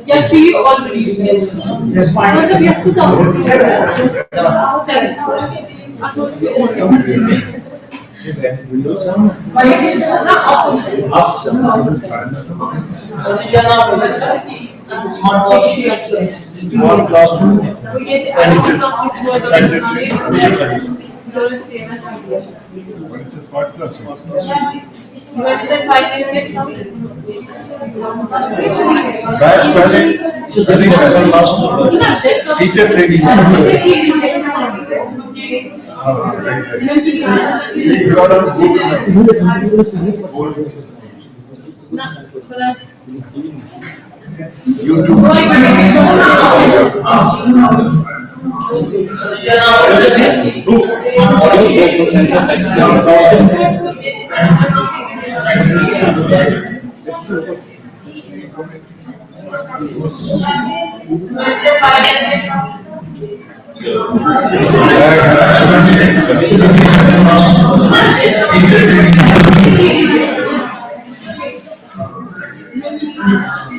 Yeah, three already. Yes, fine. Small classroom What is the smart classroom? Batch planning teacher training.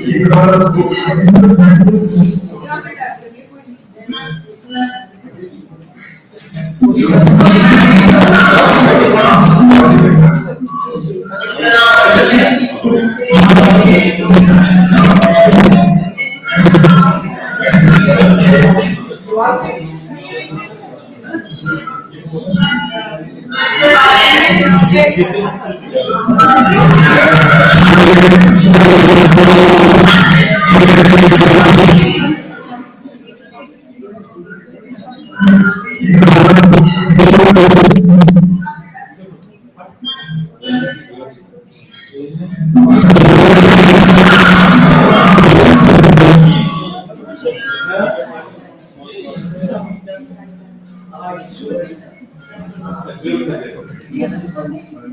You are on board. YouTube.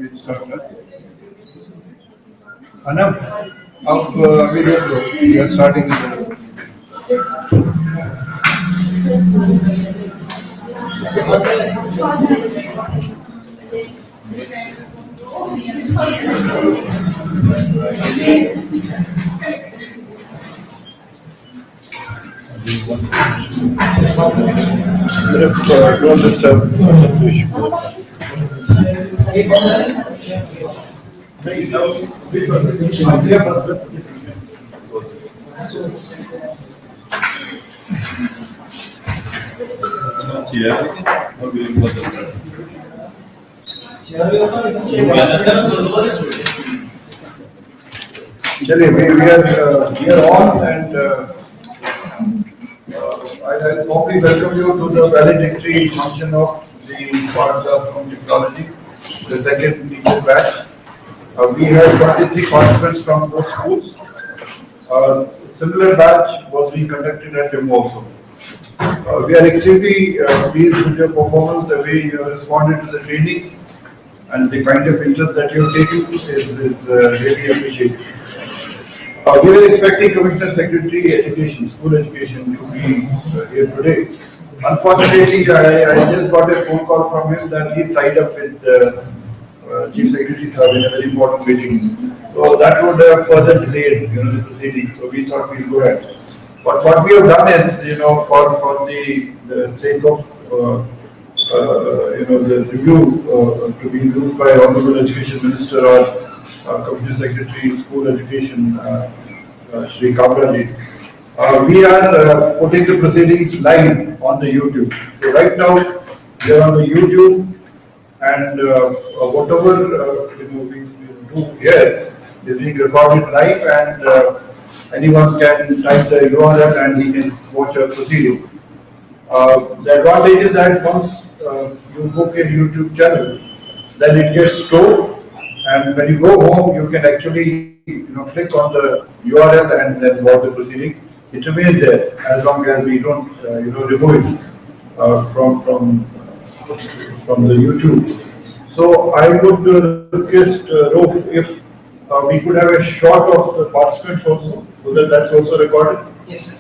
Let's start that. Anam, अब video we are starting don't disturb. चलिए we are on and I warmly welcome you to the valedictory function of the Partha from Technology, the second teacher batch. We have 23 participants from both schools. Similar batch was being conducted at Jammu also. We are extremely pleased with your performance, the way you have responded to the training and the kind of interest that you have taken is really appreciated. We are expecting Commissioner Secretary Education, School Education to be here today. Unfortunately, I just got a phone call from him that he is tied up with Chief Secretary Sir in a very important meeting. So that would have further delayed, the proceedings. So we thought we'd go ahead. But what we have done is, for the sake of the review to be reviewed by Honorable Education Minister or Commissioner Secretary School Education, Shri Kabraji. We are putting the proceedings live on the YouTube. So right now we are on the YouTube, and whatever we do here is being recorded live, and anyone can type the URL and he can watch our proceedings. The advantage is that once you book a YouTube channel, then it gets stored, and when you go home, you can actually click on the URL and then watch the proceedings. It remains there as long as we don't remove it from from the YouTube. So I would request Rof if we could have a shot of the participants also, so that that's also recorded. Yes, sir.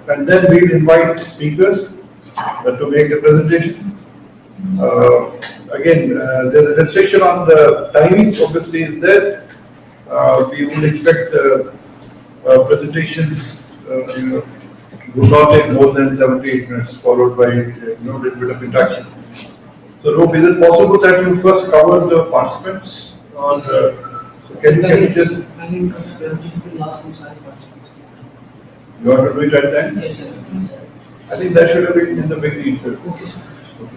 And then we'll invite speakers to make the presentations. Again, there's a restriction on the timing, obviously, is there. We would expect presentations, would not take more than 7 to 8 minutes, followed by a little bit of interaction. So, Roop, is it possible that you first cover the participants? Or so can you just. I think presentation will last some time. You want to do it at time? Yes, sir. I think that should have been in the beginning itself. Okay, sir.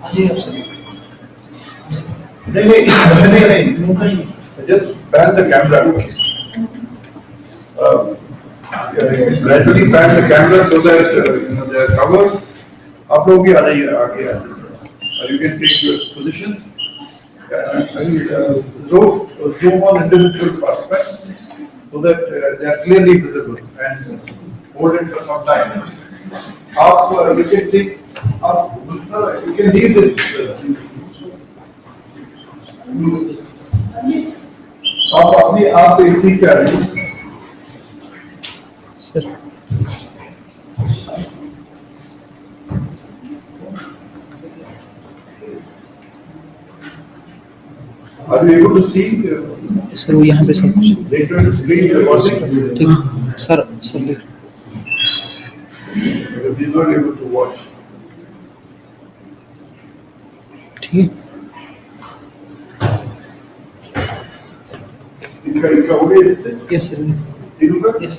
Ajay, आप sir. नहीं, just pan the camera. Gradually pan the camera so that they are covered. आप लोग भी आ जाइए आगे आ जाइए. You can take your positions. Zoom on individual participants so that they are clearly visible and hold it for some time. You can take, you can leave this. आप अपने आप से इसी क्या रहे हैं? Sir. Are you able to see? Sir वो यहाँ पे सब कुछ Later on the screen, you are watching. ठीक सर देख Because we were able to watch. ठीक है इनका हो गया इससे? यस सर ठीक होगा? Yes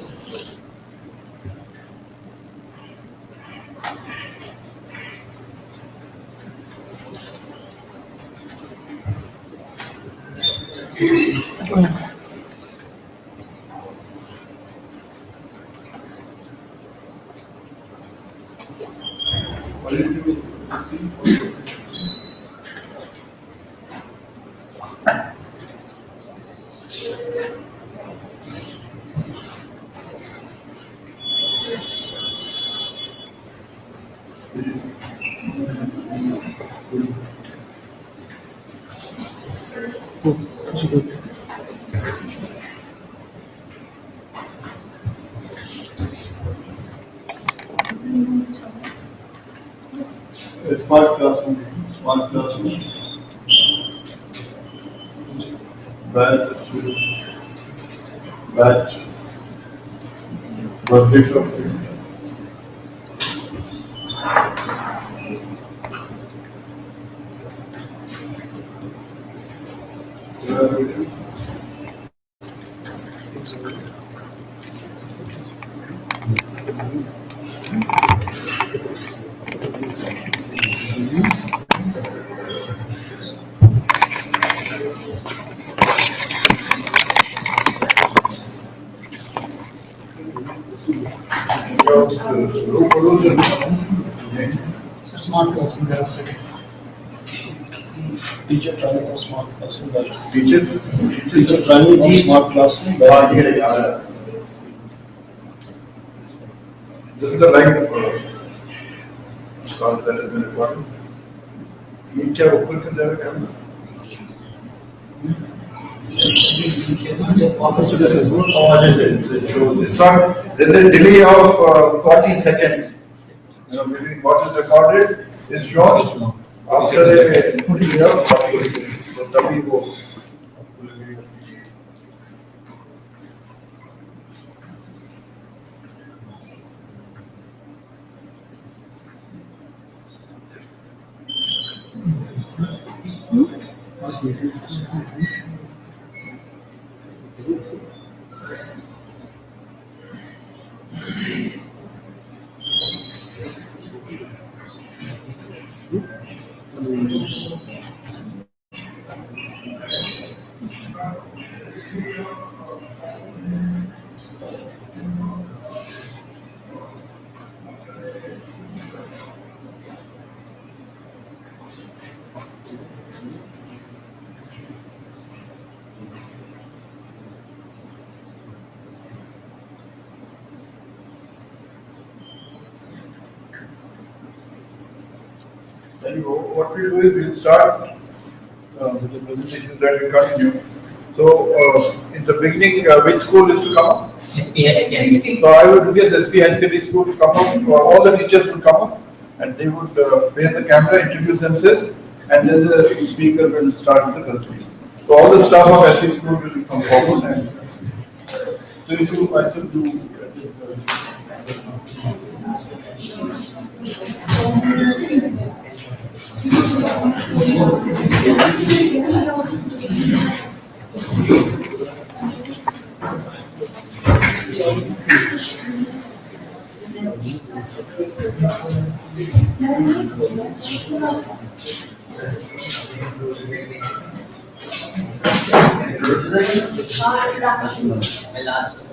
Smart classroom. Smart classroom. Batch2. Batch. Project of it. Smart classroom का टीचर ट्रेनिंग और स्मार्ट क्लासरूम टीचर ट्रेनिंग और smart classroom This is the right because that has been recorded. ये क्या ऊपर कर जाएगा camera? It's on. There's a delay of 40 seconds. Between what is recorded is shown after a delay of 40 seconds. So तभी वो Then what we do is we'll start with the presentation that we continue. So in the beginning, which school is to come up? SPH. So I would guess SP High Secondary School to come up, all the teachers will come up and they would face the camera, introduce themselves, and then the speaker will start with the presentation. So all the staff of SP School will come forward and so if you myself do.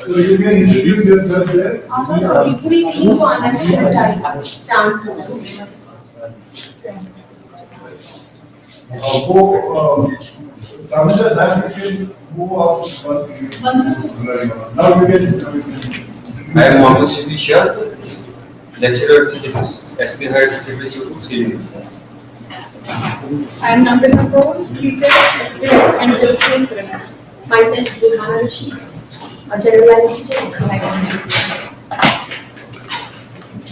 So you can introduce yourself there. Ramija, that you can move out now you can. I am Mohammed Shifi Shah, lecturer at SP Higher Secondary School, Sri. I am number 4, teacher, experience and discipline. Myself, Burhana Rashid, a general teacher,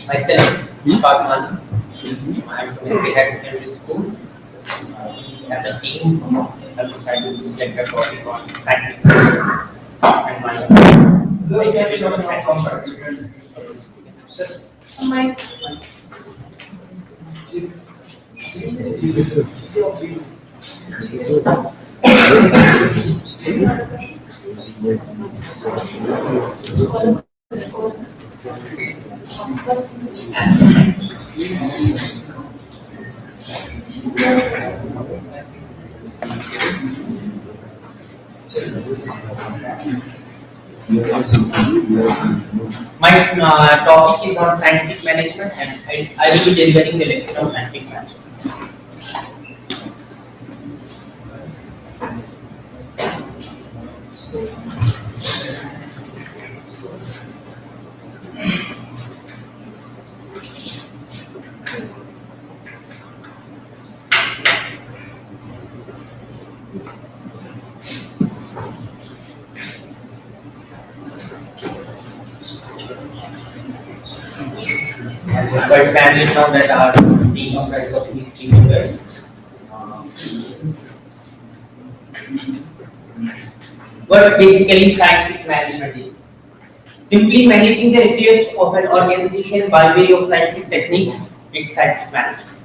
Myself, Fatman. I am from SP Higher Secondary School. As a team, have decided to select a topic on scientific and my My topic is on scientific management and I will be delivering the lecture on scientific management. As you quite kindly know that our team consists of these 3 members. What basically scientific management is? Simply managing the affairs of an organization by way of scientific techniques, it's scientific management.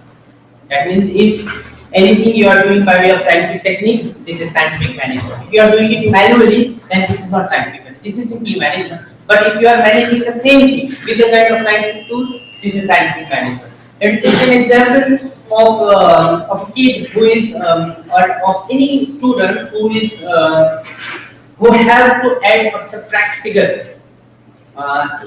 That means if anything you are doing by way of scientific techniques, this is scientific management. If you are doing it manually, then this is not scientific management. This is simply management. But if you are managing the same thing with the kind of scientific tools, this is scientific management. It is an example of a kid who is or of any student who is who has to add or subtract figures.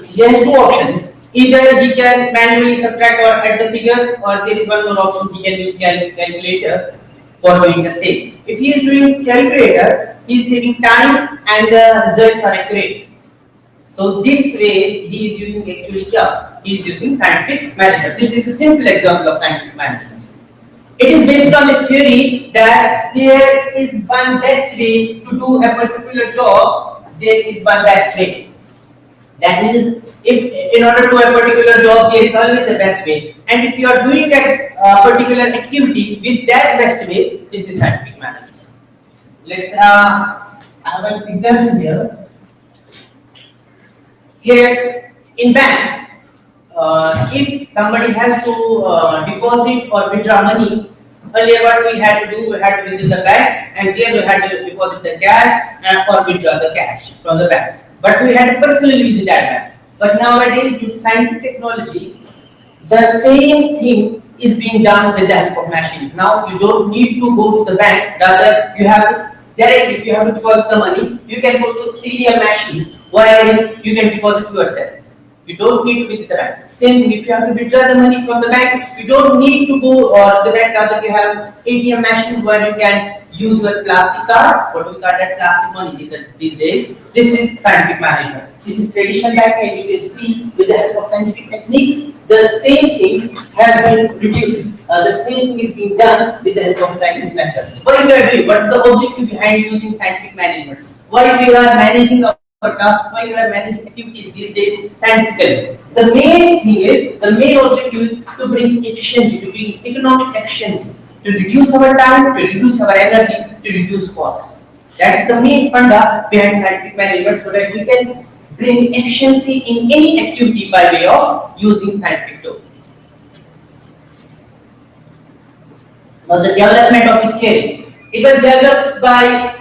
He has 2 options. Either he can manually subtract or add the figures, or there is one more option, he can use calculator for doing the same. If he is doing calculator, he is saving time and the results are accurate. So this way he is using actually he is using scientific management. This is a simple example of scientific management. It is based on the theory that there is one best way to do a particular job. There is one best way. That means, if in order to do a particular job, there is always a best way. And if you are doing that particular activity with that best way, this is scientific management. Let's have an example here. Here in banks, if somebody has to deposit or withdraw money, earlier what we had to do, we had to visit the bank and there we had to deposit the cash or withdraw the cash from the bank. But we had to personally visit that bank. But nowadays, due to scientific technology, the same thing is being done with the help of machines. Now you don't need to go to the bank, rather you have to directly, if you have to deposit the money, you can go to CD a machine wherein you can deposit yourself. You don't need to visit the bank. Same thing, if you have to withdraw the money from the bank, you don't need to go or the bank, rather you have ATM machines where you can use your plastic card, what we call that plastic money these days. This is scientific management. This is traditional banking. You can see with the help of scientific techniques, the same thing has been reduced. The same thing is being done with the help of scientific methods. What we are doing? What is the objective behind using scientific management? Why we are managing our tasks? Why we are managing activities these days scientifically? The main thing is, the main objective is to bring efficiency, to bring economic efficiency, to reduce our time, to reduce our energy, to reduce costs. That's the main funda behind scientific management, so that we can bring efficiency in any activity by way of using scientific tools. Now the development of the theory. It was developed by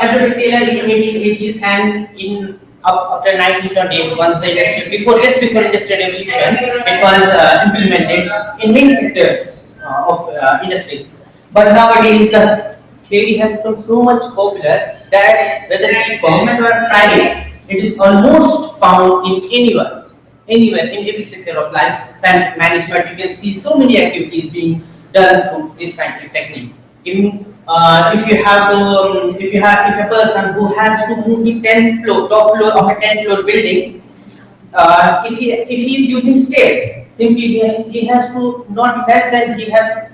Edward Taylor in 1880s, and in after 1928, once the just before industrial revolution, it was implemented in many sectors of industries. But nowadays the theory has become so much popular that whether it is government or private, it is almost found in anywhere in every sector of life. Scientific management, you can see so many activities being done through this scientific technique. Even if a person who has to move the 10th floor, top floor of a 10th floor building, if he is using stairs, simply he has to not less than it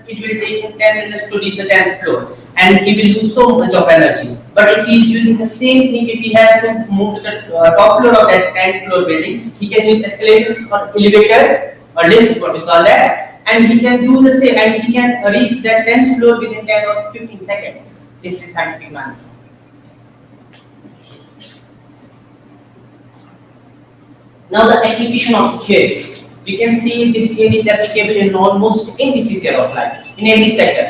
will take him 10 minutes to reach the 10th floor, and he will lose so much of energy. But if he is using the same thing, if he has to move to the top floor of that 10th floor building, he can use escalators or elevators or lifts, what we call that, and he can do the same, and he can reach that 10th floor within 10 or 15 seconds. This is scientific management. Now the application of theory. We can see this theory is applicable in almost any sector of life, in any sector,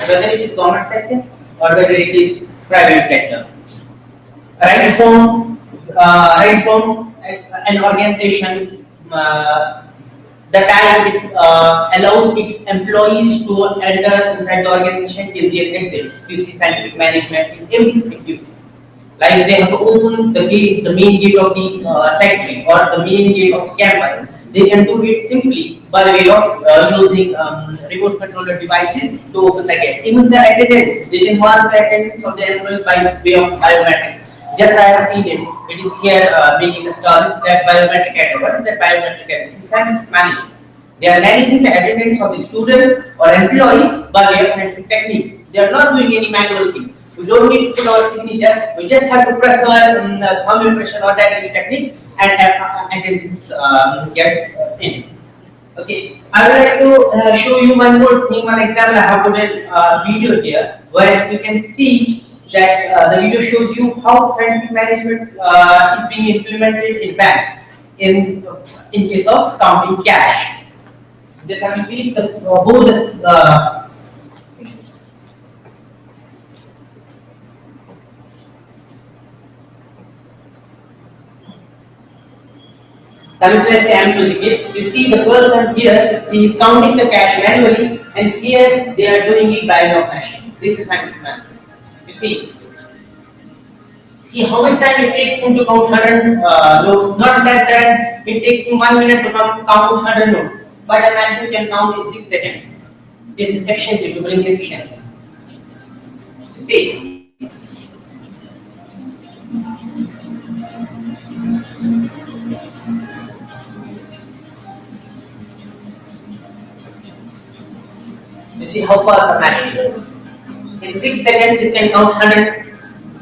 whether it is government sector or whether it is private sector. Right from an organization, the time it allows its employees to enter inside the organization till their exit. You see scientific management in every activity. Like they have to open the main gate of the factory or the main gate of the campus. They can do it simply by way of using remote controller devices to open the gate. Even the attendance, they can mark the attendance of the employees by way of biometrics. Just I have seen it. It is here being installed, that biometric attendance. What is that biometric attendance? It is scientific management. They are managing the attendance of the students or employees by way of scientific techniques. They are not doing any manual things. We don't need to put our signature. We just have to press our thumb impression or that technique, and attendance gets in. Okay, I would like to show you one more thing, one example. I have put this video here where you can see that the video shows you how scientific management is being implemented in banks in case of counting cash. Just have to click both Simultaneously, I am using it. You see the person here, he is counting the cash manually, and here they are doing it by way of machines. This is scientific management. You see how much time it takes him to count 100 notes. Not less than it takes him 1 minute to count 100 notes, but a machine can count in 6 seconds. This is efficiency, to bring efficiency. You see. You see how fast the machine is. In 6 seconds, you can count 100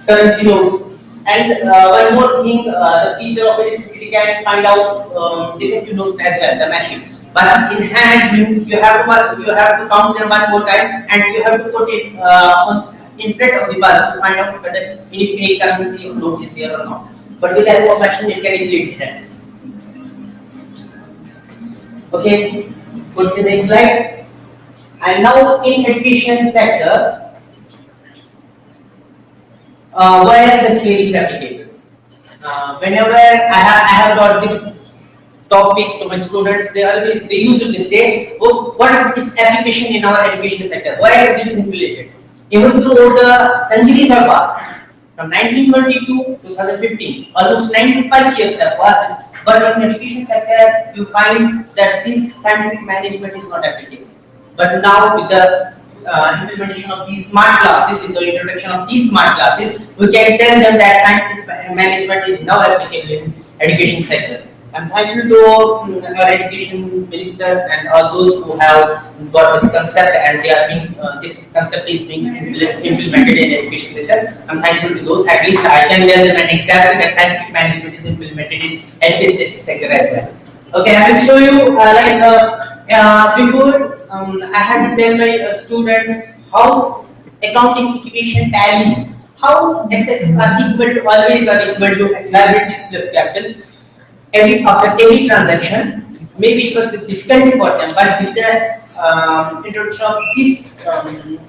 currency notes. And one more thing, the feature of it is it can find out defective notes as well, the machine. But in hand, you have to count them one more time, and you have to put it in front of the bulb to find out whether any currency note is there or not. But with the help of machine, it can easily detect. Okay, put the next slide. And now in education sector, where the theory is applicable. Whenever I have got this topic to my students, they usually say, oh, what is its application in our education sector? Why is it implemented? Even though the centuries have passed, from 1922 to 2015, almost 95 years have passed, but in the education sector, you find that this scientific management is not applicable. But now with the implementation of these smart classes, with the introduction of these smart classes, we can tell them that scientific management is now applicable in education sector. I'm thankful to our education minister and all those who have got this concept and they are being this concept is being implemented in education sector. I'm thankful to those. At least I can tell them an example that scientific management is implemented in education sector as well. Okay, I will show you before I have to tell my students how accounting equation tallies, how assets are equal to always are equal to liabilities plus capital. After every transaction, maybe it was difficult for them, but with the introduction of this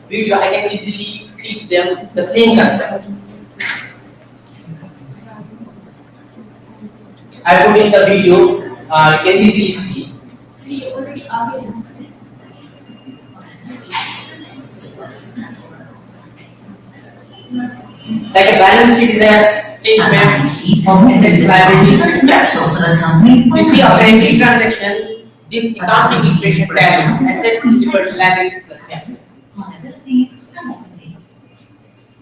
video, I can easily teach them the same concept. I put in the video, you can easily see. See, already are. Like a balance sheet is a statement of assets, liabilities, and cash. You see, after every transaction, this accounting equation tallies assets is equal to liabilities plus capital. Liabilities and equity.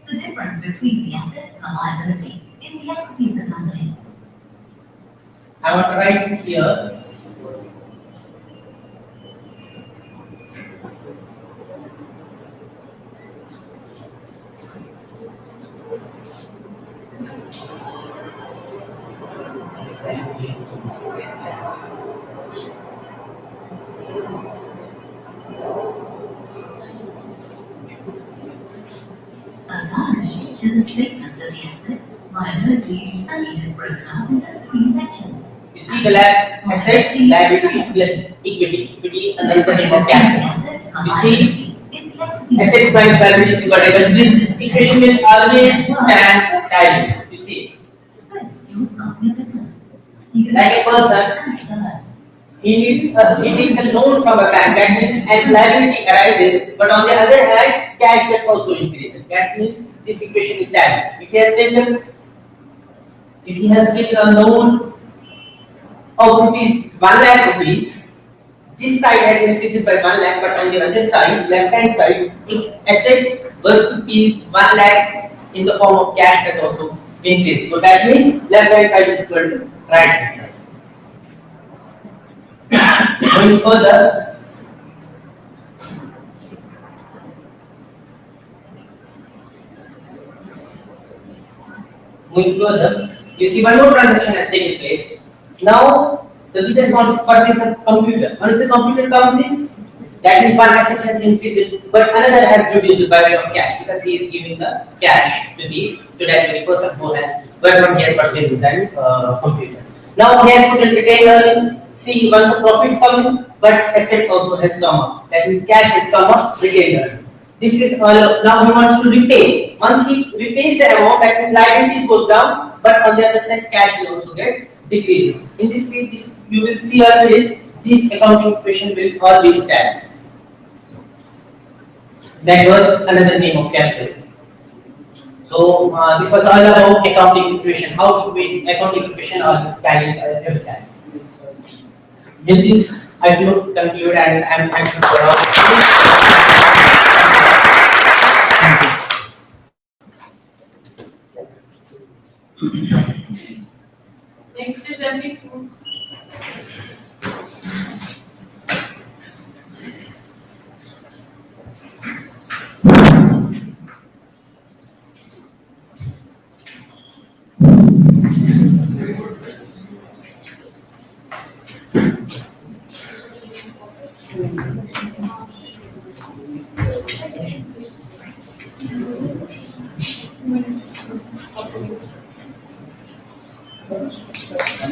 The difference between the assets and liabilities is the equity of the company. I want to write here. A balance sheet is a statement of the assets, liabilities, and it is broken up into 3 sections. You see the assets, liabilities plus equity. Equity and the name of capital. You see, assets minus liabilities is whatever. This equation will always stand tally. You see it. So, you're starting a business. Like a person, he takes a loan from a bank. That means as liability arises, but on the other hand, cash gets also increases. That means this equation is tally. If he has taken a loan of rupees 1 lakh rupees, this side has increased by 1 lakh, but on the other side, left hand side, assets worth rupees 1 lakh in the form of cash has also increased. So that means left hand side is equal to right hand side. Going further, you see one more transaction has taken place. Now the business wants to purchase a computer. Once the computer comes in, that means one asset has increased, but another has reduced by way of cash because he is giving the cash to that very person who has he has purchased that computer. Now he has put in retained earnings. See, when the profits come in, but assets also has come up. That means cash has come up, retained earnings. This is now he wants to repay. Once he repays the amount, that means liabilities goes down, but on the other side, cash will also get decreased. In this case, you will see always this accounting equation will always stand. That was another name of capital. So this was all about accounting equation. How to make accounting equation or tallies every time. With this, I will conclude and I am thankful for all. Next is MD School.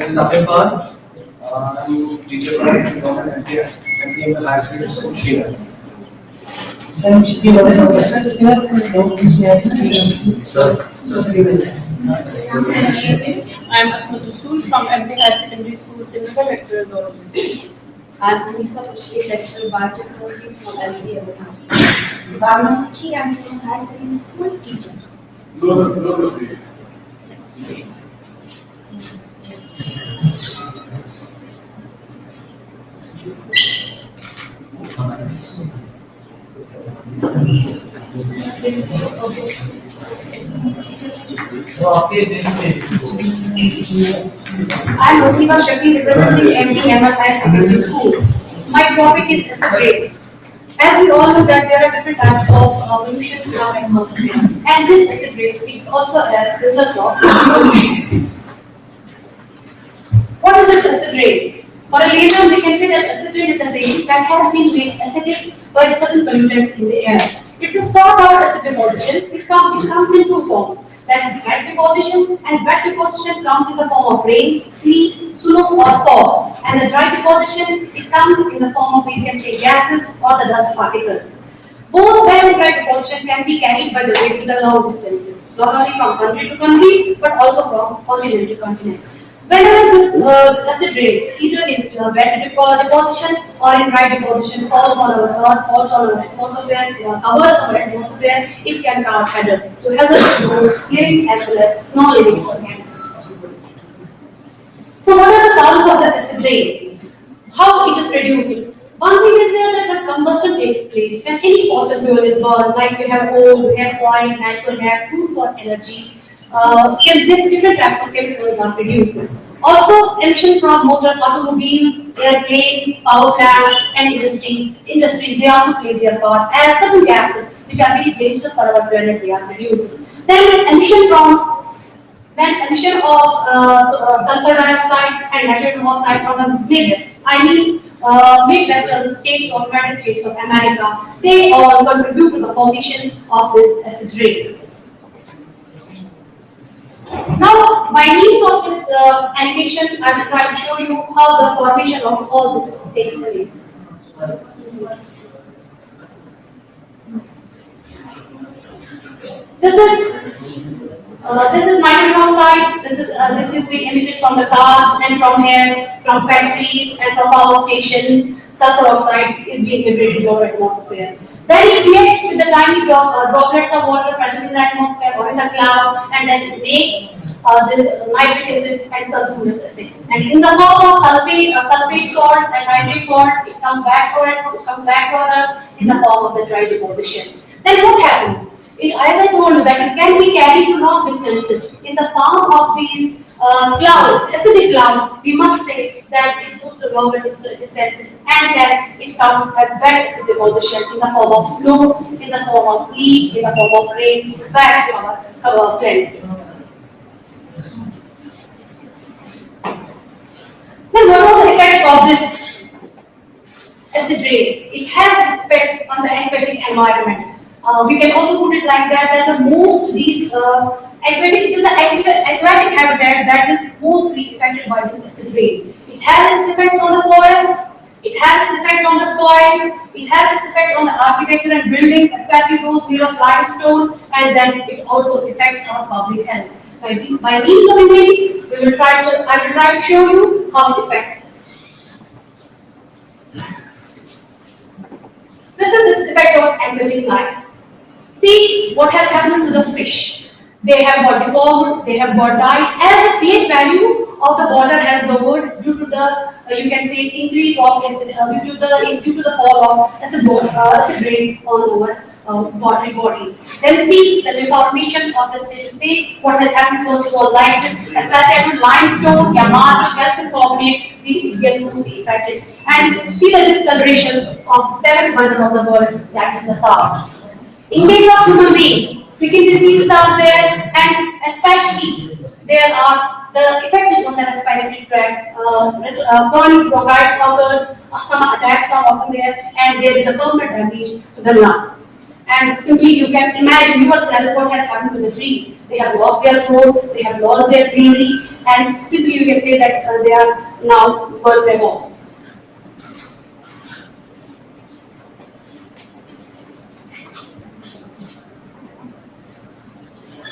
And then I'm teacher from government MPM higher secondary school, Shira. Sir. I am Asma Dusul from MP Higher Secondary School, Singapore, lecturer zoology. I am Anisa Bashir, lecturer biotechnology from LCA. Bhavanachi, I am from Higher Secondary School, teacher. I'm Wasifa Shaki, representing MD Higher Secondary School. My topic is acid rain. As we all know that there are different types of pollution in our atmosphere, and this acid rain is also a result of pollution. What is this acid rain? For a layman, we can say that acid rain is a rain that has been made acidic by certain pollutants in the air. It's a sort of acid deposition. It comes in two forms. That is wet deposition, and wet deposition comes in the form of rain, sleet, snow, or fog. And the dry deposition, it comes in the form of, you can say, gases or the dust particles. Both wet and dry deposition can be carried by the wind to the long distances, not only from country to country, but also from continent to continent. Whenever this acid rain, either in wet deposition or in dry deposition, falls on our earth, falls on our atmosphere, covers our atmosphere, it can cause hazards. So hazards to living as well as non-living organisms. So what are the causes of the acid rain? How it is produced? One thing is there that when combustion takes place, when any fossil fuel is burned, like we have coal, we have oil, natural gas, food for energy, different types of chemicals are produced. Also, emission from motor automobiles, airplanes, power plants, and industries, they also play their part as certain gases which are very dangerous for our planet, they are produced. Then emission of sulfur dioxide and nitrogen oxide from the Midwest. I mean, Midwestern states or United States of America, they all contribute to the formation of this acid rain. Now, by means of this animation, I will try to show you how the formation of all this takes place. This is nitrogen oxide. This is being emitted from the cars and from air, from factories and from power stations. Sulfur oxide is being liberated in our atmosphere. Then it reacts with the tiny droplets of water present in the atmosphere or in the clouds, and then it makes this nitric acid and sulfurous acid. And in the form of sulfate salts and nitrate salts, it comes back to Earth in the form of the dry deposition. Then what happens? As I told you that it can be carried to long distances in the form of these clouds, acidic clouds. We must say that it goes to longer distances, and then it comes as wet acid deposition in the form of snow, in the form of sleet, in the form of rain, back to our planet. Then what are the effects of this acid rain? It has its effect on the aquatic environment. We can also put it like that the most these aquatic habitat that is mostly affected by this acid rain. It has its effect on the forests, it has its effect on the soil, it has its effect on the architecture and buildings, especially those made of limestone, and then it also affects our public health. By means of images, I will try to show you how it affects us. This is its effect on aquatic life. See what has happened to the fish. They have got deformed, they have got died, as the pH value of the water has lowered due to the you can say increase of acid due to the fall of acid rain on our watery bodies. Then see the deformation of this. You see what has happened first was like this, especially with limestone, marble, calcium carbonate, these get mostly affected. And see the discoloration of the seventh wonder of the world, that is the tar. In case of human beings, skin diseases are there, and especially there are the effect is on the respiratory tract. Chronic bronchitis occurs, asthma attacks are often there, and there is a permanent damage to the lung. And simply you can imagine yourself what has happened to the trees. They have lost their growth, they have lost their greenery, and simply you can say that they are now vulnerable.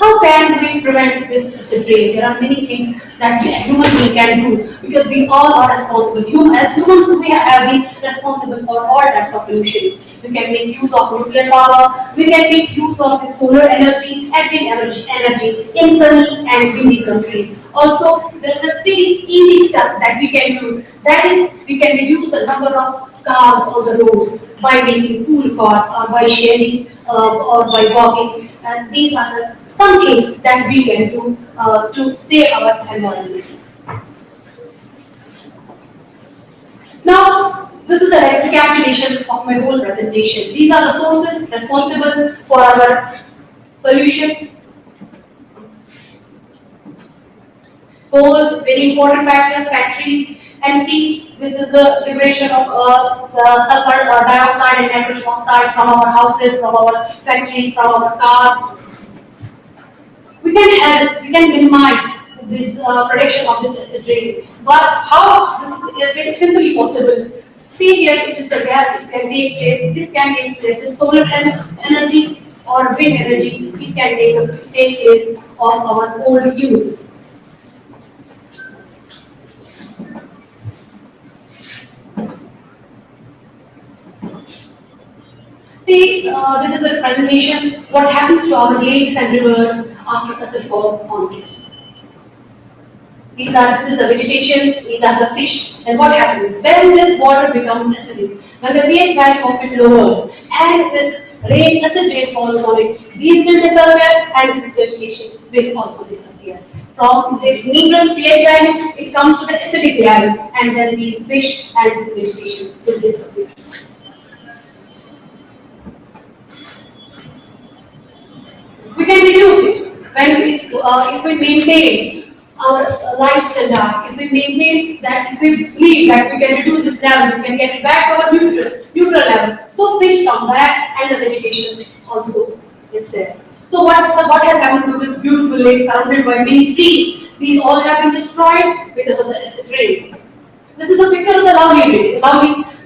How can we prevent this acid rain? There are many things that a human being can do because we all are responsible. As humans, we have been responsible for all types of pollutions. We can make use of nuclear power, we can make use of the solar energy and wind energy in sunny and windy countries. Also, there is a pretty easy stuff that we can do. That is, we can reduce the number of cars on the roads, by making pool cars, or by sharing, or by walking. And these are some things that we can do to save our environment. Now, this is the recapitulation of my whole presentation. These are the sources responsible for our pollution. Coal, very important factor, factories, and see, this is the liberation of the sulfur dioxide and nitrogen oxide from our houses, from our factories, from our cars. We can help, we can minimize this production of this acid rain. But how this is very simply possible? See here, it is the gas, it can take place, this can take place, the solar energy or wind energy, it can take place of our old uses. See, this is the presentation, what happens to our lakes and rivers after acid fall onset. This is the vegetation, these are the fish, and what happens? When this water becomes acidic, when the pH value of it lowers, and this acid rain falls on it, these will disappear, and this vegetation will also disappear. From the neutral pH value, it comes to the acidic value, and then these fish and this vegetation will disappear. We can reduce it when if we maintain our life standard, if we maintain that, if we believe that we can reduce this level, we can get it back to our neutral level. So fish come back and the vegetation also is there. So what has happened to this beautiful lake surrounded by many trees? These all have been destroyed because of the acid rain. This is a picture of the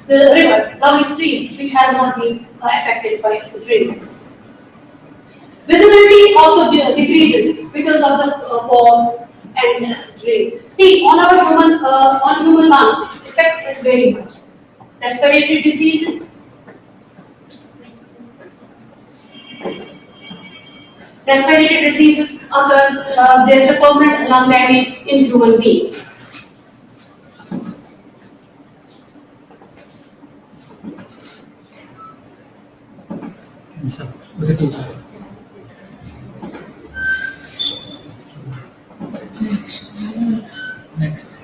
the river, lovely stream, which has not been affected by acid rain. Visibility also decreases because of the fall and acid rain. See, on our human lungs, its effect is very much. Respiratory diseases. Respiratory diseases occur. There is a permanent lung damage in human beings. Next.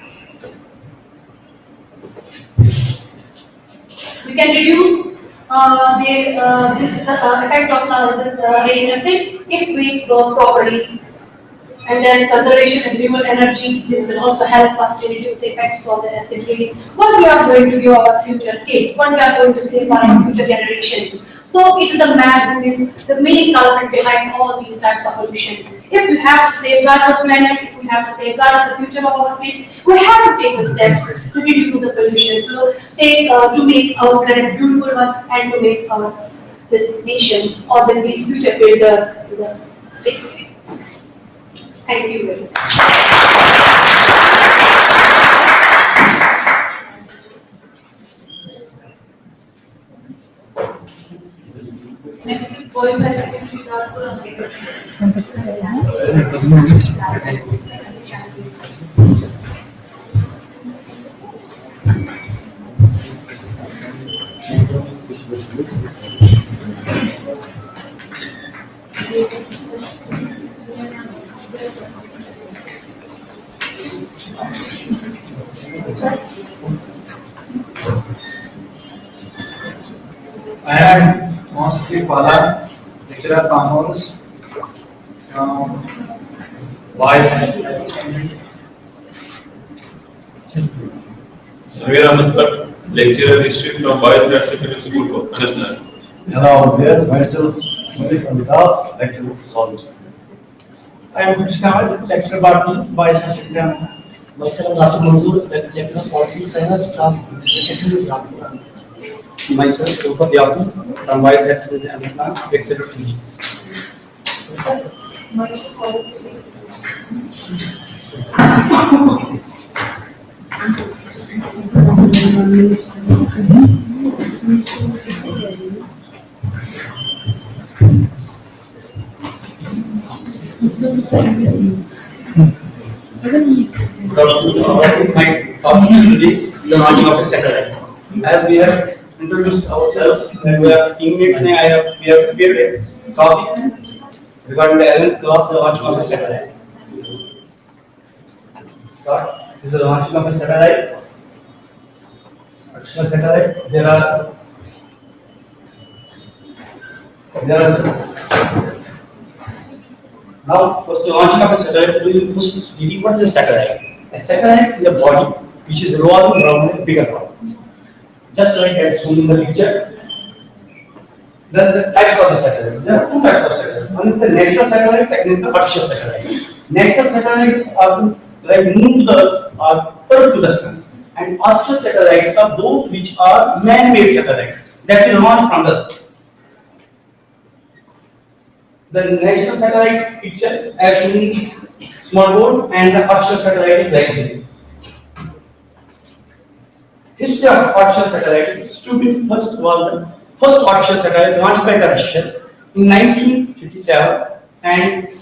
We can reduce this effect of this rain acid if we grow properly. And then conservation and renewable energy, this will also help us to reduce the effects of the acid rain. What we are going to give our future kids, what we are going to save our future generations. So it is the man who is the main culprit behind all these types of pollutions. If we have to safeguard our planet, if we have to safeguard the future of our kids, we have to take the steps to reduce the pollution, to make our planet beautiful one, and to make this nation or these future builders safe. Thank you very much. Next is boys high secondary I am mostly Pala, lecturer farmers from Boys High Secondary. Samir Ahmed, lecturer history from Boys High Secondary School for Anantnag. Hello, there myself, Malik Amitabh, lecturer Zoology. I am Krishna, lecturer Botany, Boys High Secondary. Myself, Nasir Manzoor, lecturer Political Science from Education Department. Myself, Dr. Yaku, from Vice Chancellor Anantnag, lecturer Physics. My topic is today the launching of a satellite. As we have introduce ourselves. And we are teammates, and we have prepared a topic regarding the 11th class, the launching of the satellite. Start. This is the launching of the satellite. Launching of satellite. There are now first the launching of a satellite. We will push this DD. What is a satellite? A satellite is a body which is revolving around a bigger body. Just like as shown in the picture. Then the types of the satellite. There are two types of satellites. One is the natural satellite, second is the artificial satellite. Natural satellites are like moon to the earth or earth to the sun. And artificial satellites are those which are man-made satellites that is launched from the earth. The natural satellite picture as shown small board and the artificial satellite is like this. History of artificial satellite is stupid. First was the first artificial satellite launched by the Russian in 1957, and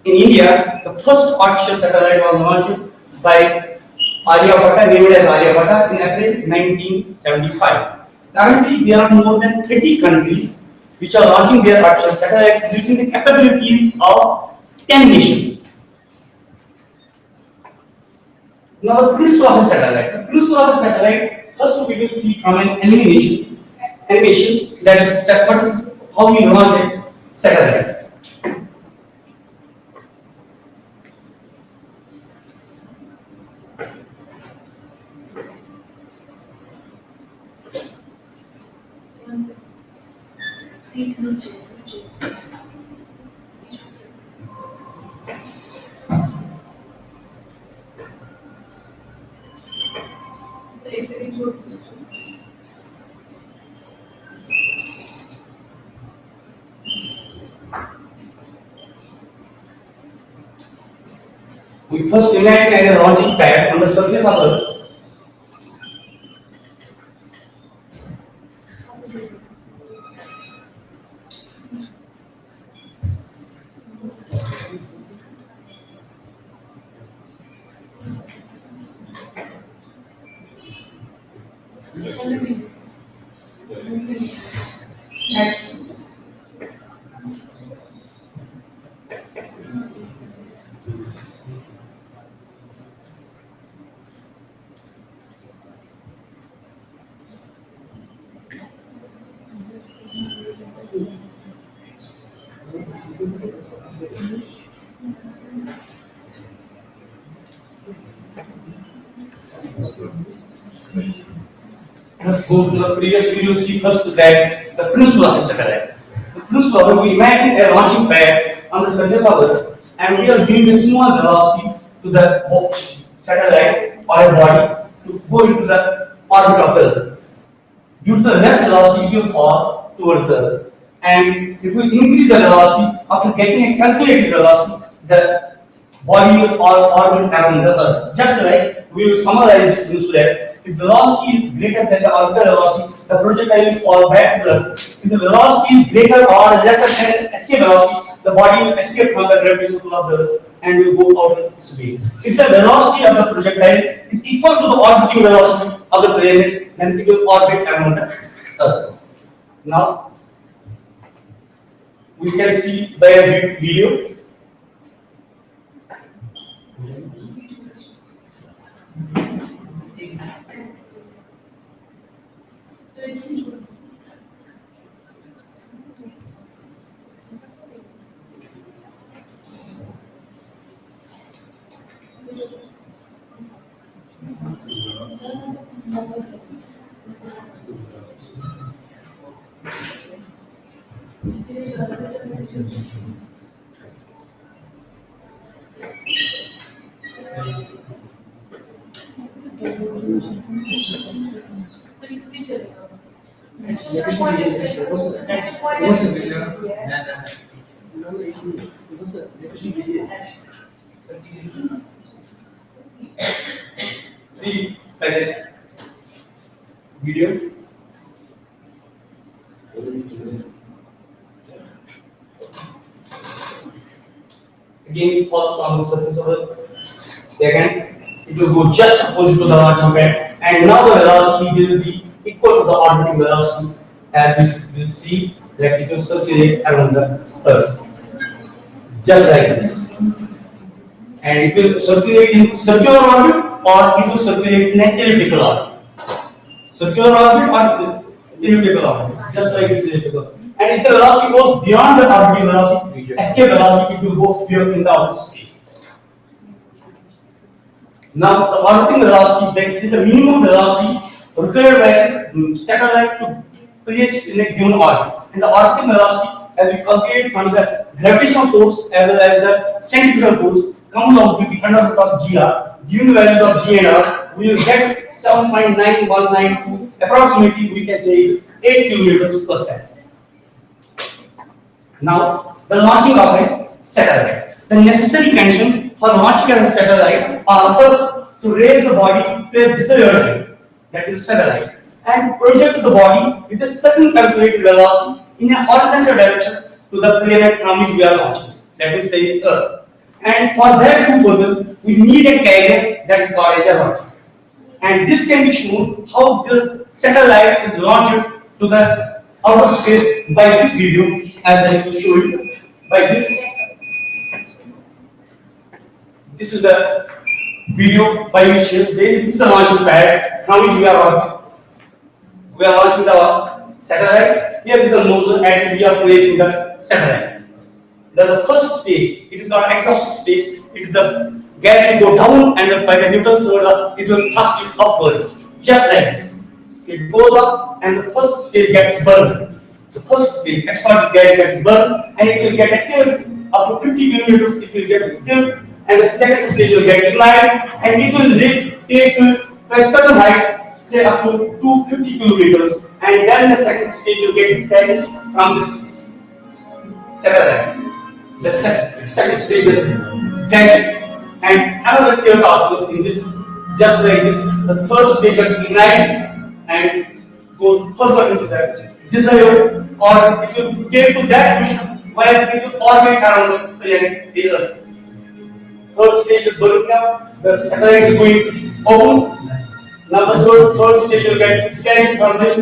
in India the first artificial satellite was launched by Aryabhatta, named as Aryabhatta, in April 1975. Currently there are more than 30 countries which are launching their artificial satellites using the capabilities of 10 nations. Now the principle of a satellite. The principle of a satellite, first we will see from an animation that is how we launch a satellite. We first imagine a launching pad on the surface of Earth. Let's go to the previous video. See first that the principle of a satellite. The principle of we imagine a launching pad on the surface of Earth, and we are giving a small velocity to the satellite or a body to go into the orbit of the Earth. Due to the less velocity, it will fall towards the Earth. And if we increase the velocity, after getting a calculated velocity, the body will orbit around the Earth. Just like we will summarize this principle as: if velocity is greater than the orbital velocity, the projectile will fall back to the Earth. If the velocity is greater or lesser than escape velocity, the body will escape from the gravitational pull of the Earth and will go out into space. If the velocity of the projectile is equal to the orbiting velocity of the planet, then it will orbit around the Earth. Now, we can see by a video. See that video. Again, it falls from the surface of the second. It will go just opposite to the launching pad, and now the velocity will be equal to the orbiting velocity, as we will see that it will circulate around the Earth, just like this. And it will circulate in circular orbit or it will circulate in an elliptical orbit. Circular orbit or elliptical orbit, just like this elliptical. And if the velocity goes beyond the orbiting velocity, escape velocity, it will go here in the outer space. Now, the orbiting velocity, that is the minimum velocity required by satellite to place in a given orbit. And the orbiting velocity, as we calculate from the gravitational force as well as the centrifugal force, comes out to be under root of gr. Given the values of g and r, we will get 7.9192, approximately we can say 8 kilometers per second. Now, the launching of a satellite. The necessary conditions for launching a satellite are first to raise the body to a desired height, that is satellite, and project the body with a certain calculated velocity in a horizontal direction to the planet from which we are launching, that is say Earth. And for that purpose, we need a carrier that is called as a rocket. And this can be shown how the satellite is launched to the outer space by this video, as I will show you by this. This is the video by which this is the launching pad from which we are launching the satellite. Here is the nozzle and we are placing the satellite. The first stage, it is called exhaust stage. It is the gas will go down and by the Newton's law, it will thrust it upwards, just like this. It goes up and the first stage gets burned. The first stage, exhaust gas gets burned and it will get a tilt up to 50 kilometers. It will get a tilt, and the second stage will get inclined and it will take to a certain height, say up to 250 kilometers, and then the second stage will get detached from this satellite. The second stage is detached and another tilt occurs in this, just like this. The third stage gets inclined and goes further into that desired, or it will take to that position where it will orbit around the planet, say Earth. Third stage is burning up, the satellite is going open. Now the third stage will get detached from this.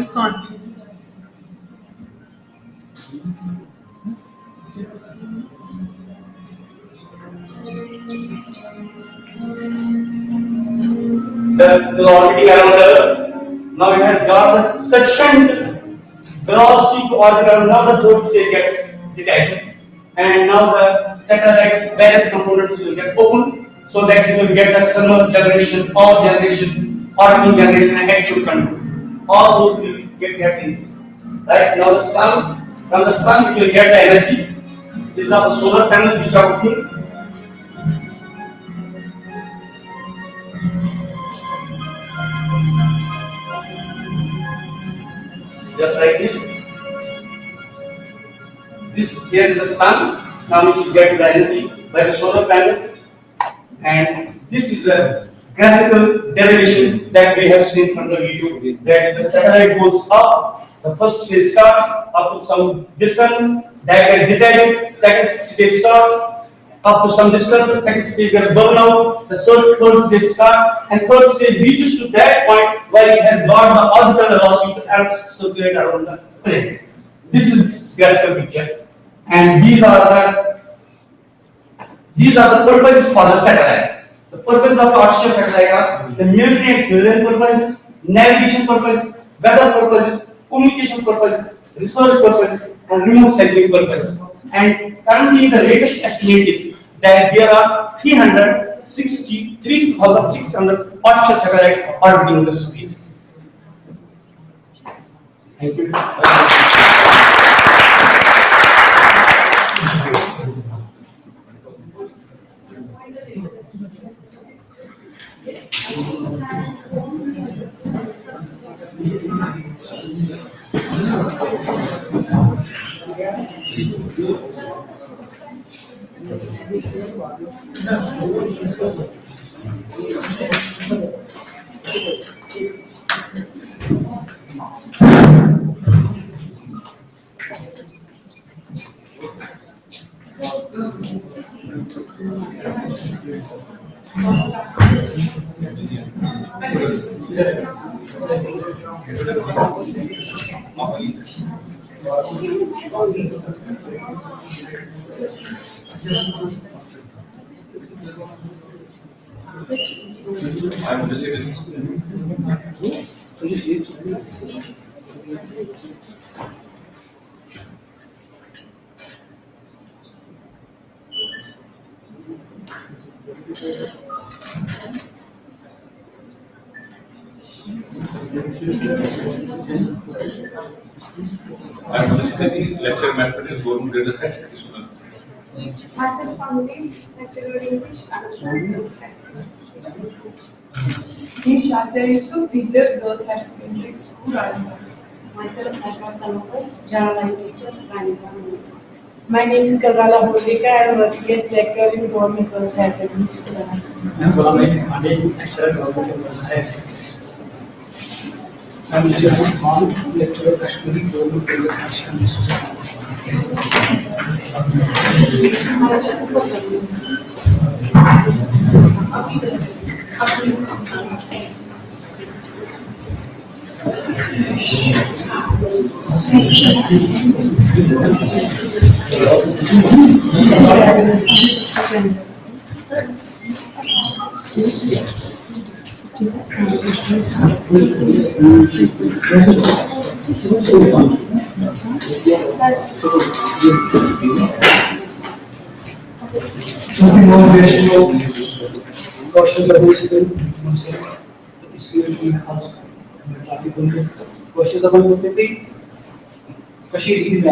Thus, it is orbiting around the Earth. Now it has got the sufficient velocity to orbit around. Now the third stage gets detached, and now the satellite's various components will get open, so that it will get the thermal generation, power generation, orbiting generation, and actual control. All those will get in this. Right now, the sun, from the sun, it will get the energy. These are the solar panels which are working. Just like this. This here is the sun, from which it gets the energy by the solar panels, and this is the graphical derivation that we have seen from the video. That the satellite goes up, the first stage starts up to some distance, that gets detached, second stage starts up to some distance, second stage gets burned out, the third stage starts, and third stage reaches to that point where it has got the orbital velocity to circulate around the planet. This is graphical picture, and these are the purposes for the satellite. The purposes of the artificial satellite are the military and civilian purposes, navigation purposes, weather purposes, communication purposes, research purposes, and remote sensing purposes. And currently, the latest estimate is that there are 3,600 artificial satellites orbiting the space. Thank you. I'm receiving. I'm receiving lecture method in government data science. Myself, Pamela, lecturer in English and Science. Me, Shazia Yusuf, teacher, Girls High Secondary School, Rajendra. Myself, Alpha Sanoka, General Teacher, Rani. My name is Gazala Bolika. I am working as lecturer in Government Girls High Secondary School. I am Ghulam Ali, lecturer of Government Higher Secondary School. I am Mujahid Khan, lecturer of Kashmiri Government Girls Higher Secondary School. Nothing more rational, questions about questions about the Kashmir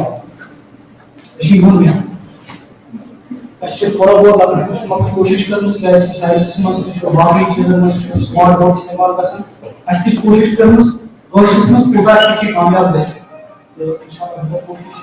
में अच्छे थोड़ा बहुत अपने हम कोशिश करने की science में बाकी चीजों में स्मार्ट बोर्ड इस्तेमाल कर सकते अच्छी कोशिश करने कोशिश में प्रिपेयर की कामयाब बने तो इंशाल्लाह हम कोशिश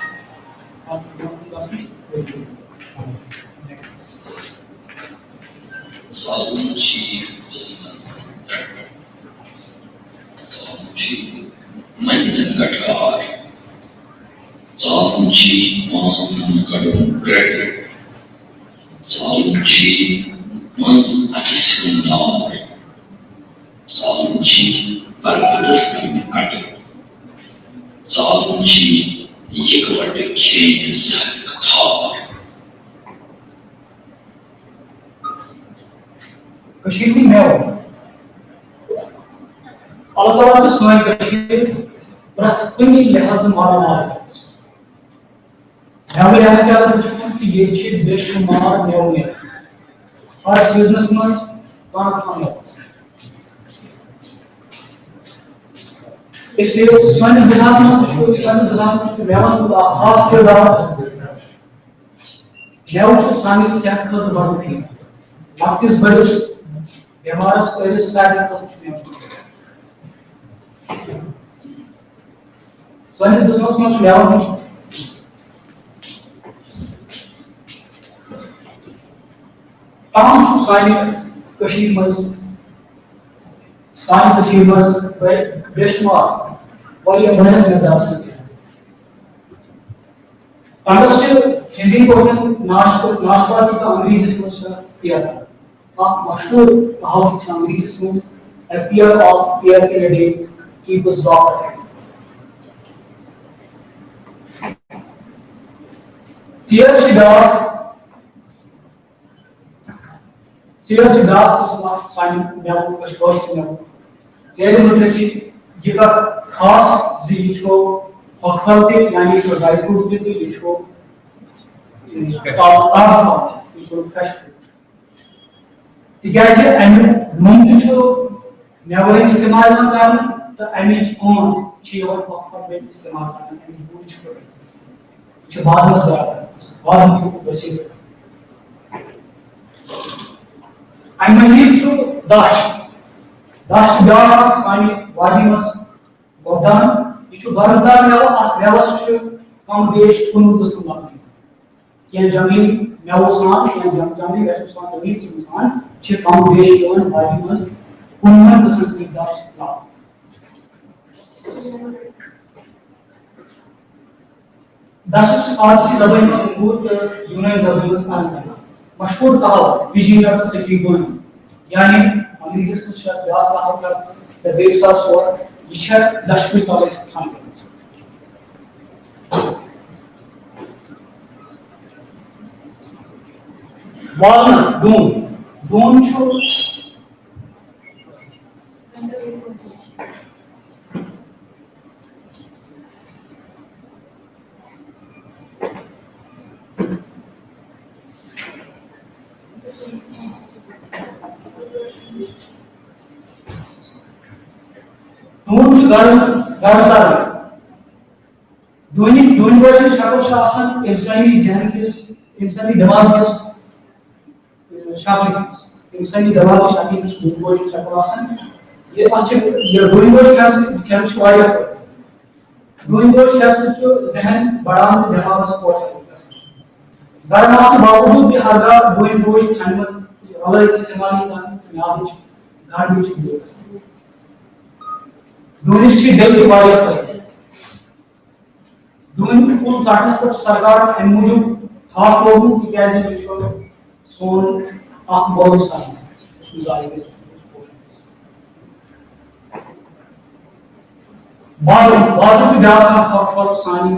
कश्मीर में मैं Allah Taala to soil Kashmir practically लिहाज मारना है हमें यहाँ क्या होता है कि ये चीज बेशुमार नहीं होंगे हर सीजन में काम करना इसलिए स्वर्ण विकास में व्यवहार का खास किरदार जो सानी सेहत का बढ़ थी वाकिस बड़े व्यवहार से साइड का कुछ नहीं स्वर्ण विकास में व्यवहार ताम सानी कशीर मज सानी कशीर मज बेशुमार और ये बड़े मजेदार चीज़ है अंडरस्टैंड हिंदी को नाशपाती का अंग्रेजी में किया था आप मशहूर कहावत है अंग्रेजी में a pair of ear in a day keep us dog at Sierra Shidar is signing down the first note. Zed Mutrachi give a khas zicho, Hokhalte, yani for Raipur with the Licho, Tazma, which will fresh. The gadget and Mundicho never in Istimal, the image on Chio Hokhal with Istimal and Mundicho. Chabad was there, one to receive. I'm going to dash. Dash to dar, sign Vadimus, Bodan, you should burn that now, never should come base Kunu to Sumaki. Can Jamie, Navasan, and Jamie, that's not the week to San, she come base on Vadimus, Kunu to Sumaki dash now. Dash is RC Zabay, good Union Zabus and مشهور کہاوت بیجی کا تقریباً یعنی انگریزی میں شاید یاد رہا ہوگا the waves are soared, which are Lakshmi College companies. Walnut, Dune shows Dune Garda. Dune version shakal shasan, insani janikis, insani damagis, shakal, insani damagis, shakis, Dune version shakal shasan. ये Dune version can show Dune version can show zehen badam damag sport. गर्मास के बावजूद भी हरगा Dune ठंड में अलग इस्तेमाल नहीं करना याद गाड़ी चीज़ Dune डेल के बारे में Dune कुल चार्ट्स पर सरकार एमओयू हाफ लोगों की कैसे बिचो सोन आफ बहुत सारी उसमें जारी है बाद जो डाल का फॉर सानी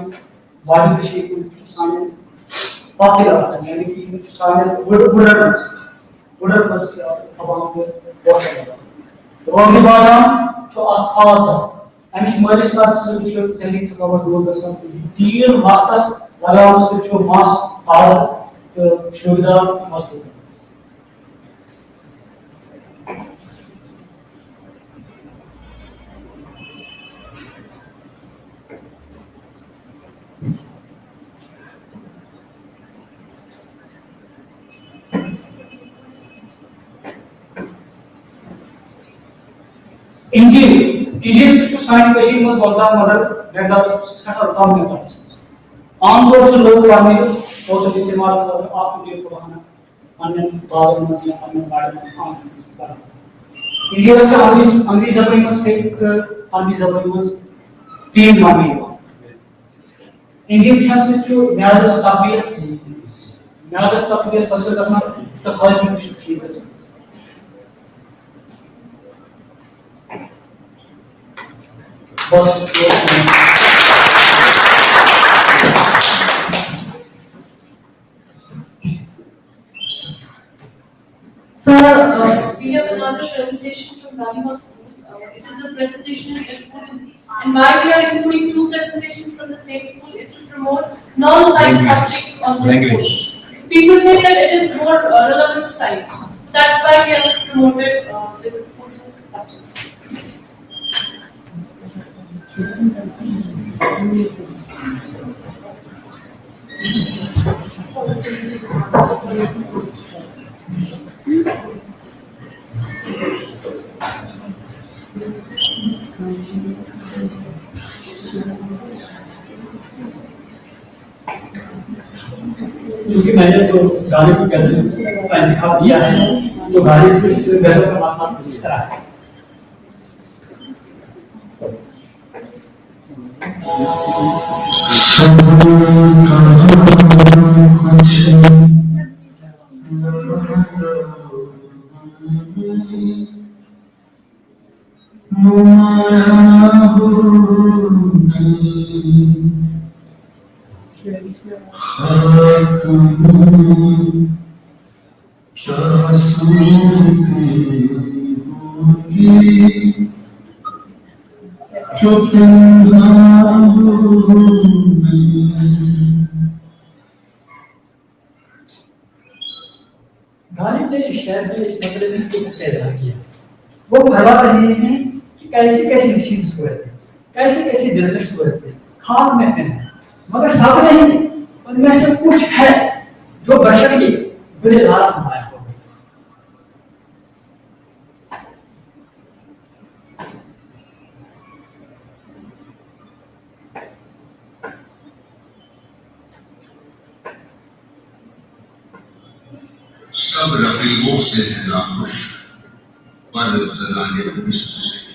बॉडी के शेप को सानी पाके रखता है यानी कि सानी वुडर बस अब हम वाटर रोगी बादाम जो खास अमिश मालिश का सो जल्दी थकावट दूर कर सकते हैं तीन मास्टर्स लगाओ से जो मास आज सुविधा मस्त है Egypt to sign machine was one of mother and the center of the आम तौर से लोग पानी बहुत इस्तेमाल करते हैं आप मुझे पढ़ाना अन्य बालों में या अन्य बालों में आम करना इंडिया से अंग्रेज जबरी में एक अंग्रेज जबरी में तीन मामी हुआ इंडियन क्या से जो न्याय स्टाफियत फसल करना तो खास में भी शुक्रिया कर सकते बस Sir, we have another presentation from Ranimal School. It is a presentation and why we are including two presentations from the same school is to promote non-science subjects on this school. People say that it is more relevant to science. So that's why we have promoted this subject. क्योंकि मैंने तो गाने की कैसे का इंतखाब किया है तो गाने से इस गजल का मतलब इस तरह है गालिब ने शहर में इस मतलब में एक पैदा किया वो फैला रहे हैं कि कैसे कैसे नशीब सूरत है कैसे दिलकश सूरत है खाक में है मगर सब नहीं उनमें से कुछ है जो बशर की बुरे हालत में आया हो सब रकीबों से है नाखुश पर ज़लाने मिस्र से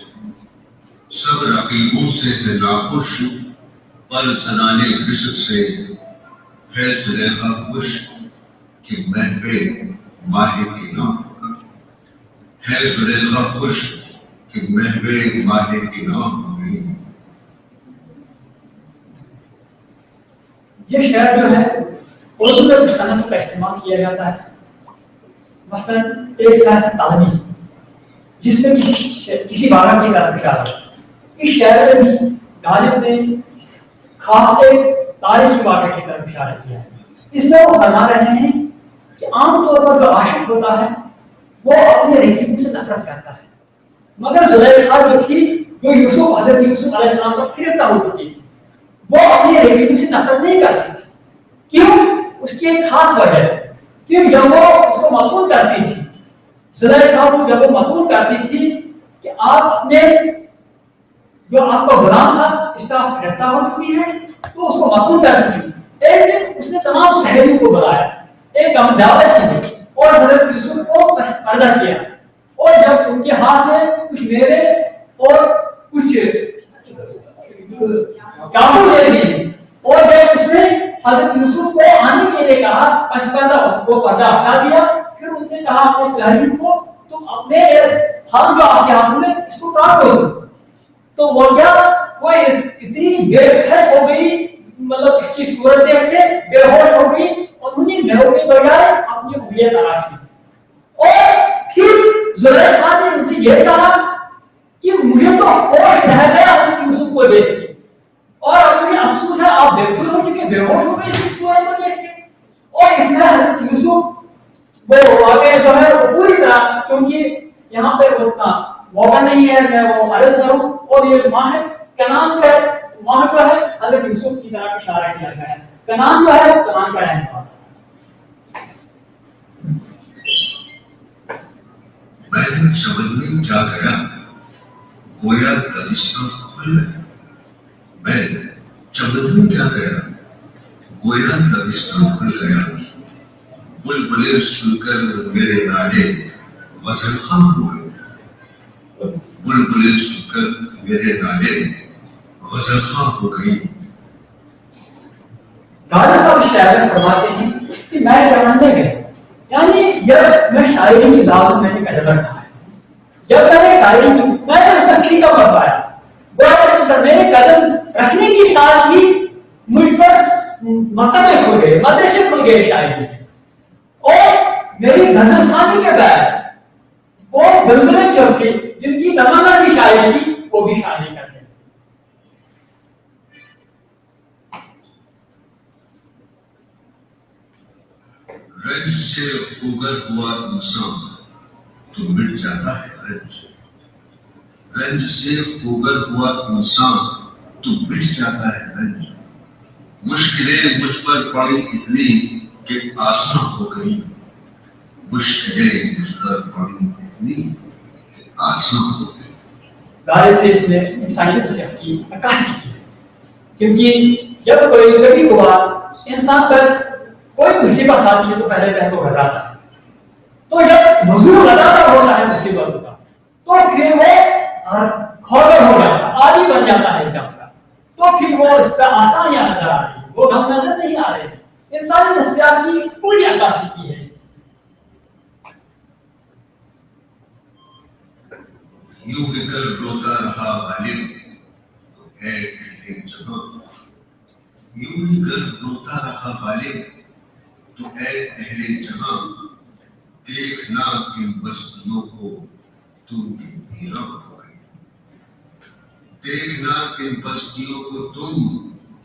सब रकीबों से है नाखुश पर ज़लाने मिस्र से है ज़ुलेखा खुश कि महबे माहिर की नाम है ज़ुलेखा खुश کہ محوے مالے کی نام ہو گئی. یہ شعر جو ہے اردو میں کچھ صنعت کا استعمال کیا جاتا ہے. مثلا ایک صنعت تعلیمی جس میں کسی بارہ کی طرف اشارہ ہے. اس شعر میں بھی غالب نے خاص ایک تاریخی واقعے کی طرف اشارہ کیا ہے. اس میں وہ فرما رہے ہیں کہ عام طور پر جو عاشق ہوتا ہے وہ اپنے رقیب سے نفرت کرتا ہے، مگر زلیخا جو تھی، جو حضرت یوسف علیہ السلام سے گرفتہ ہو چکی تھی، وہ اپنے رقیب سے نفرت نہیں کرتی تھی. کیوں؟ اس کی ایک خاص وجہ ہے کہ جب وہ اس کو مقبول کرتی تھی، زلیخا کو جب وہ مقبول کرتی تھی کہ آپ اپنے جو آپ کا غلام تھا اس کا گرفتار ہو چکی ہے، تو اس کو مقبول کرتی تھی. ایک دن اس نے تمام سہیلیوں کو بلایا، ایک دعوت کی اور حضرت یوسف کو پیدا کیا، اور جب ان کے ہاتھ میں کچھ میوے اور کچھ چاول دے دیے، اور جب اس نے حضرت یوسف کو آنے کے لیے کہا، پردہ ہٹا دیا، پھر ان سے کہا اپنے سہیلیوں کو تم اپنے ہاتھ جو آپ کے ہاتھ میں اس کو کاٹ دو. تو وہ کیا، وہ اتنی بے بحث ہو گئی، مطلب اس کی صورت دیکھ کے بے ہوش ہو گئی، اور انہیں میووں کے بجائے اپنی انگلیاں تراش لی. اور پھر زلیخا نے ان سے یہ کہا کہ مجھے تو ہوش رہ گیا حضرت یوسف کو دیکھ کے، اور مجھے افسوس ہے آپ بالکل ہو چکے، بے ہوش ہو گئے اس صورت کو دیکھ کے. اور اس میں حضرت یوسف وہ واقعہ جو ہے وہ پوری طرح، کیونکہ یہاں پہ اتنا موقع نہیں ہے میں وہ عرض کروں، اور یہ ماہ کنان جو ہے، ماہ جو ہے حضرت یوسف کی طرف اشارہ کیا گیا ہے. کنان جو ہے وہ کنان کا رہنے والا. میں نے سمجھنے کیا کرا، گویا دبستہ کھل گیا. میں چمدنے کیا کرا، گویا دبستہ کھل گیا. بلبلیں سن کر میرے نالے غزل خواں ہوئے. بلبلیں سن کر میرے نالے غزل خواں ہو گئی. غالب صاحب شاعر فرماتے ہیں کہ میں چمننے گیا، یعنی جب میں شاعری کی دعوت میں نے قدر رکھا ہے، جب میں نے شاعری کی میں نے اس کا ٹھیکہ کر پایا، میرے قدم رکھنے کی ساتھ ہی مجھ پر مکتبے کھل گئے، مدرسے کھل گئے شاعری میں. اور میری غزل خانی کے بعد وہ بلبلیں جو تھی جن کی تمنا کی شاعری تھی وہ بھی شاعری کرتے. رنج سے اوگر ہوا انسان تو مٹ جاتا ہے رنج. رنج سے اوگر ہوا انسان تو مٹ جاتا ہے رنج. مشکلیں مجھ پر پڑی اتنی کہ آسان ہو گئی. مشکلیں مجھ پر پڑی اتنی کہ آسان ہو گئی. غالب نے اس میں انسانیت سے کی عکاسی کی، کیونکہ جب کوئی کبھی ہوا انسان پر کوئی مصیبت آتی ہے تو پہلے پہلے وہ گھبراتا ہے، تو جب مزدور لگاتار ہوتا ہے مصیبت کا تو پھر وہ کھوگر ہو جاتا ہے، عادی بن جاتا ہے اس غم کا، تو پھر وہ اس پہ آسانیاں نظر آ رہی ہیں، وہ غم نظر نہیں آ رہے. انسانی نفسیات کی پوری عکاسی کی ہے. یوں ہی کر روتا رہا غالب تو ہے اہل جہاں. یوں ہی کر روتا رہا غالب تو اے اہل جہاں. دیکھنا ان بستیوں کو تم بھی ویراں ہو گئے. دیکھنا ان بستیوں کو تم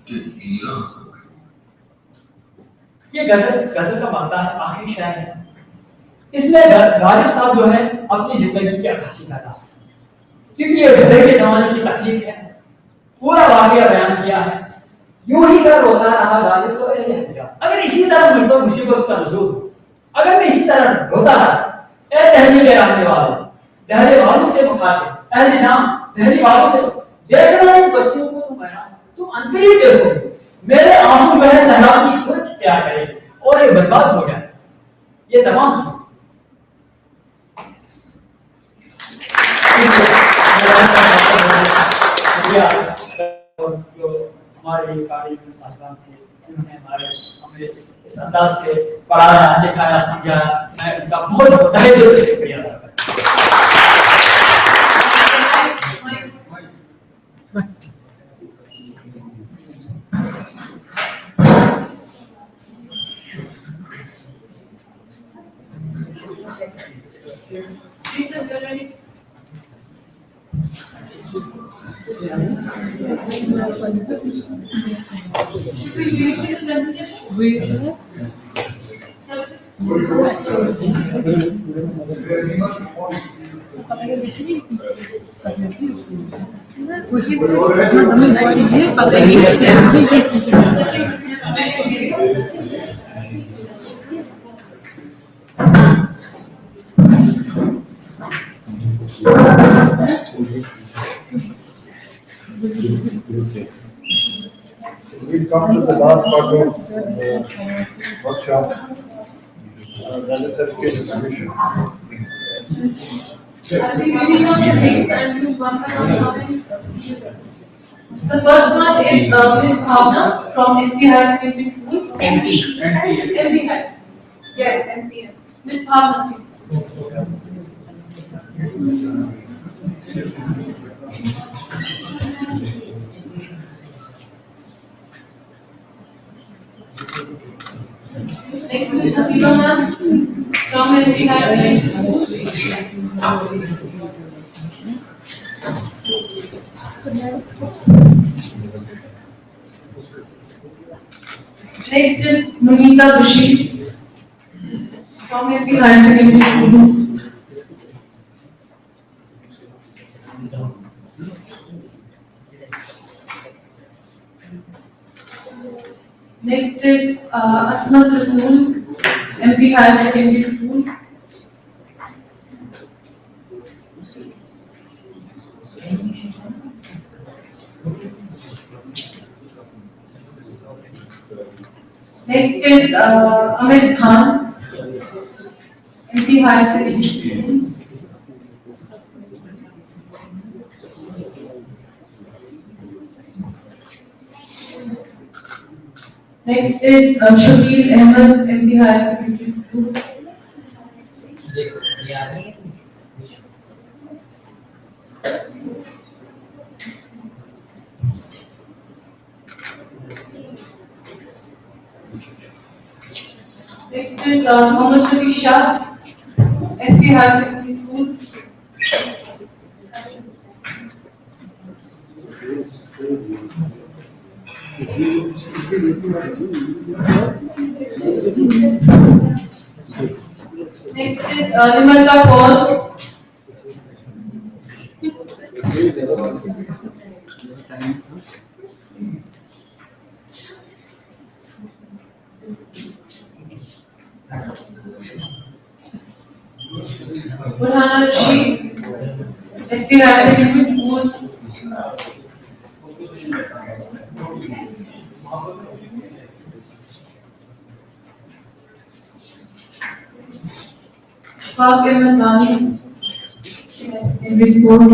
کہ ویراں ہو گئے. یہ غزل کا مادہ ہے، آخری شعر ہے. اس میں غالب صاحب جو ہے اپنی زندگی کی عکاسی کرتا ہے، کیونکہ یہ غزل کے زمانے کی تکلیف ہے، پورا واقعہ بیان کیا ہے. یوں ہی کر روتا رہا غالب تو اے حجا، اگر اسی طرح مجھ پر مصیبت کا نزول ہو، اگر میں اسی طرح روتا رہا، اے دہلی کے رہنے والوں، دہلی والوں سے مخاطب، اہل جام دہلی والوں سے دیکھنا ان بستیوں کو تم اندر ہی دیکھو، میرے آنسو جو ہے صحرا کی صورت اختیار کرے اور یہ برباد ہو جائے. یہ تمام جو ہمارے قاری صاحبان تھے انہوں نے ہمیں اس انداز سے پڑھایا، لکھایا، سمجھایا. میں ان کا بہت تہہ دل سے شکریہ ادا کرتا ہوں. Please, sir, get ready. Should we finish the presentation? Sir, We'll come to the last part of the workshop. That is certificate distribution. are we reading out the names and do one by one comment? The first one is Miss Bhavna from SC High Secondary School. MP. MP High School. Yes, MP. Miss Bhavna, please. Next is Hasina ma'am from SC High Secondary School. Next is Munita Bushi from SC High Secondary School. Next is Asmat Rasool, MP High Secondary School. Next is Amit Khan, MP High Secondary School. Next is Shabir Ahmed, MP High Secondary School. Next is Mohammad Shafi Shah, SP High Secondary School. Next is Nimarta Kaur. Burhana Rashid, SP High Secondary School. Shafaq Ahmed Wani, Secondary School.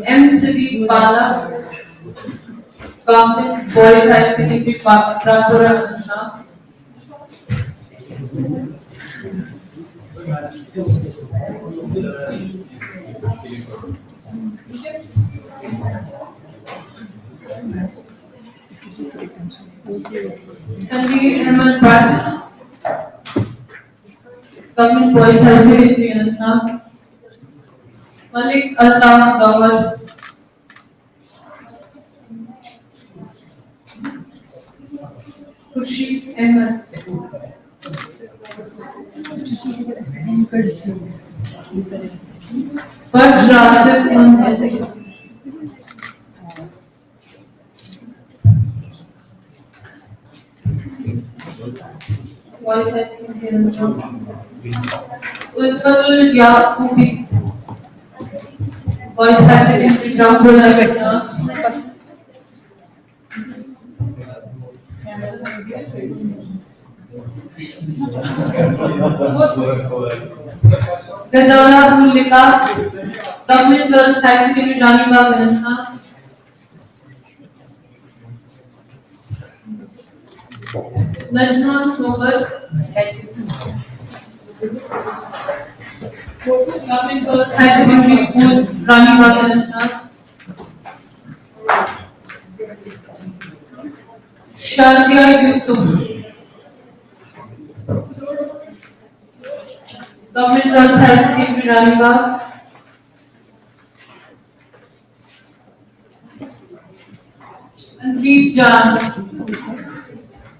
M. Sadiq Bala, Government Boys High Secondary, Rampura, Gujarat. Tanveer Ahmed Bhatt, Government Boys High Secondary, Anantnag. Malik Altaf Gawar, Khurshid Ahmed, Bhatt Rasif Manzil, Boys High Secondary, Anantnag. Ulfatul Yaqubi, Boys High Secondary, Rampura, Gujarat. Ghazala Mulika, Government Girls High Secondary, Ranibagh, Anantnag. Najma Sobar, Government Girls High Secondary School, Ranibagh, Anantnag. Shazia Yusuf. Government Girls High School, Biranibagh. Anjeet Jan.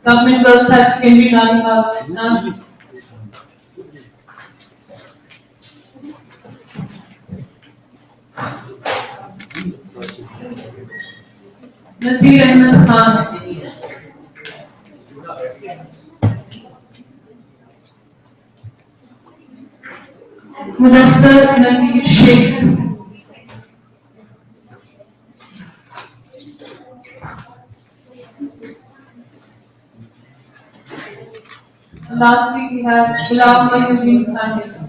Government Girls High Secondary, Biranibagh. Nazir Ahmed Khan. Mudassar Nazir Sheikh. Lastly, we have Ghulam Mayuddin Khan.